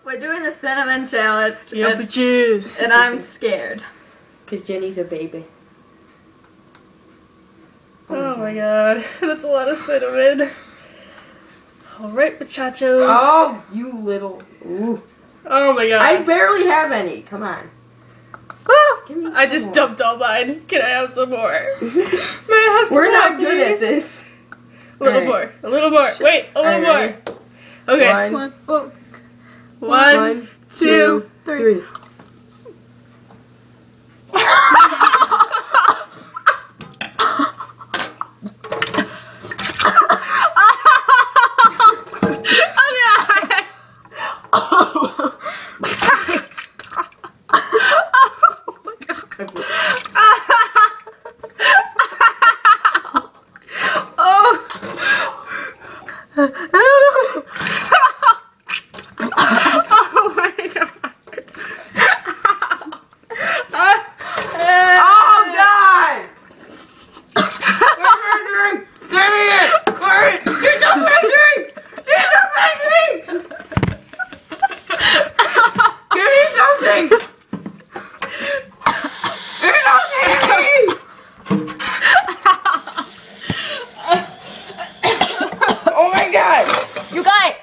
We're doing the cinnamon challenge. Yeah, bitches. And I'm scared. Because Jenny's a baby. Oh my god, that's a lot of cinnamon. Alright, muchachos. Oh, you little. Ooh. Oh my god. I barely have any. Come on. Ah, Give me I some just more. dumped all mine. Can I have some more? May I have some We're more, not good at please? this. A little Alright. more. A little more. Shit. Wait, a little Alright, more. Okay. One, Oh, One, two, three. you got it.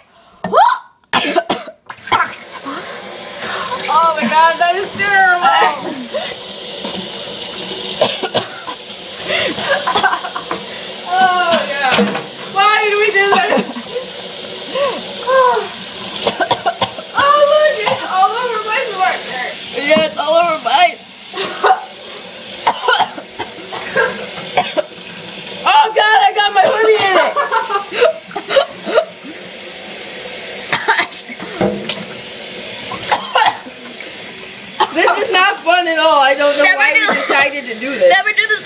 Oh my god, that is terrible. Oh god. Why did we do this? Oh look, it's all over my sweatshirt. Yeah, it's all over mine. Oh god, I got my hoodie in it! This is not fun at all. I don't know why we decided to do this. Never do this